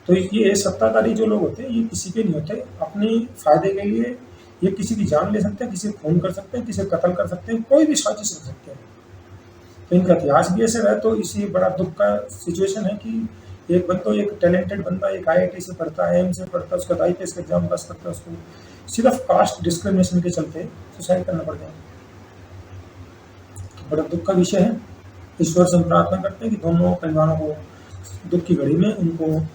तो ये सत्ताधारी जो लोग होते हैं ये किसी के नहीं होते, अपने फायदे के लिए ये किसी की जान ले सकते हैं, किसी को खून कर सकते हैं, किसी को कत्ल कर सकते हैं, कोई भी साजिश कर सकते हैं। तो इनका इतिहास भी ऐसे रहा। तो इसी बड़ा दुख का सिचुएशन है कि एक बंदा, एक टैलेंटेड बंदा, एक IIT से पढ़ता है, एम से पढ़ता है, उसका IPS का एग्जाम पास करता है, उसको सिर्फ कास्ट डिस्क्रिमिनेशन के चलते सुसाइड करना पड़ गया। तो बड़ा दुख का विषय है। ईश्वर से हम प्रार्थना करते हैं कि दोनों परिवारों को दुख की घड़ी में उनको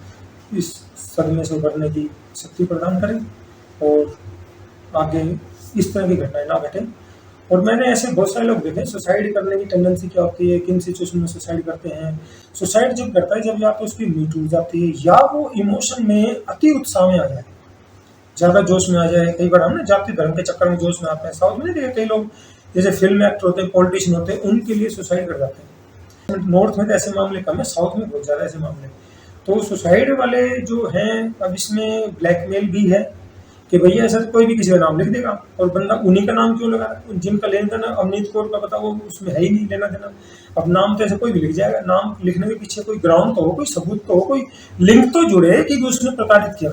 इस सदमे से उभरने की शक्ति प्रदान करें और आगे इस तरह की घटनाएं ना घटें। और मैंने ऐसे बहुत सारे लोग देखे सुसाइड करने की टेंडेंसी क्या होती है, किन सिचुएशन में सुसाइड करते हैं। सुसाइड जब करता है जब या तो उसकी नींद टूट जाती है या वो इमोशन में अति उत्साह में आ जाए, ज़्यादा जोश में आ जाए। कई बार हम ना जाति धर्म के चक्कर में जोश में आते हैं। साउथ में नहीं देखे कई लोग जैसे फिल्म एक्टर होते हैं, पॉलिटिशियन होते हैं, उनके लिए सुसाइड कर जाते हैं। नॉर्थ में तो ऐसे मामले कम है, साउथ में बहुत ज़्यादा ऐसे मामले। तो सुसाइड वाले जो हैं, अब इसमें ब्लैकमेल भी है कि भैया ऐसा कोई भी किसी का नाम लिख देगा और बंदा उन्हीं का नाम क्यों लगा रहा है, जिनका लेन देन अवनीत कौर का पता वो उसमें है ही नहीं लेना देना। अब नाम तो ऐसे कोई भी लिख जाएगा, नाम लिखने के पीछे कोई ग्राउंड तो हो, कोई सबूत तो हो, कोई लिंक तो जुड़े कि उसने प्रताड़ित किया।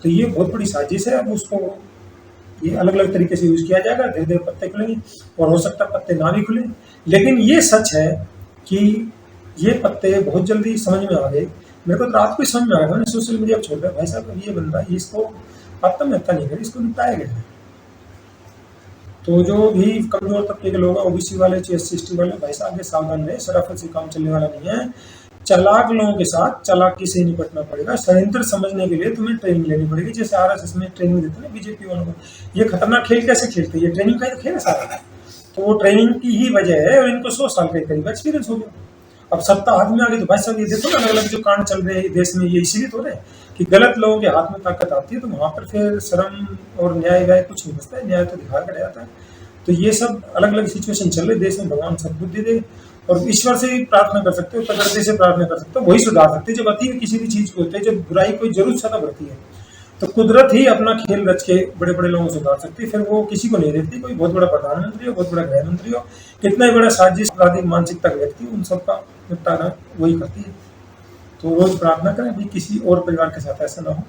तो ये बहुत बड़ी साजिश है। अब उसको ये अलग अलग तरीके से यूज किया जाएगा, धीरे धीरे पत्ते खुलेंगे और हो सकता है पत्ते ना भी खुले। लेकिन ये सच है कि ये पत्ते बहुत जल्दी समझ में आ गए। मेरे को तो रात को ही समझ में आ गया, मैंने सोशल मीडिया पर छोड़ दिया, भाई साहब ये बंदा इसको आत्महत्या नहीं करी, इसको निपटाया गया है। तो जो भी कमजोर तबके के लोग हैं, OBC वाले, SC/ST वाले, भाई साहब ये सावधान रहे, शराफत से काम चलने वाला नहीं है। चालाक लोगों के साथ चालाकी से निपटना पड़ेगा। षड्यंत्र समझने के लिए तुम्हें ट्रेनिंग लेनी पड़ेगी, जैसे RSS में ट्रेनिंग देते हैं BJP वालों को। ये खतरनाक खेल कैसे खेलते हैं, ये ट्रेनिंग का ही तो खेल है सारा। तो वो ट्रेनिंग की ही वजह है और इनको 100 साल के करीब एक्सपीरियंस हो गया। अब सत्ता हाथ में आ गई तो भाई साहब ये देखो ना, अलग अलग जो कांड चल रहे हैं देश में, ये इसीलिए तो रहे कि गलत लोगों के हाथ में ताकत आती है तो वहां पर फिर शर्म और न्याय व्याय कुछ नहीं बचता है, न्याय तो दिखा कर जाता है। तो ये सब अलग अलग सिचुएशन चल रहे देश में। भगवान सद्बुद्धि दे और ईश्वर से ही प्रार्थना कर सकते हो, प्रकृति से प्रार्थना कर सकते हो, वही सुधार सकते हैं। जब अति किसी भी चीज को होते है, जब बुराई कोई जरूर सदा बढ़ती है तो कुदरत ही अपना खेल रच के बड़े बड़े लोगों को सुधार सकती है। फिर वो किसी को नहीं देखती, कोई बहुत बड़ा प्रधानमंत्री हो, बहुत बड़ा गृह मंत्री हो, कितना ही बड़ा साजिश अपराधिक मानसिकता का व्यक्ति, उन सबका निपटारा वही करती है। तो रोज प्रार्थना करें भी किसी और परिवार के साथ ऐसा ना हो।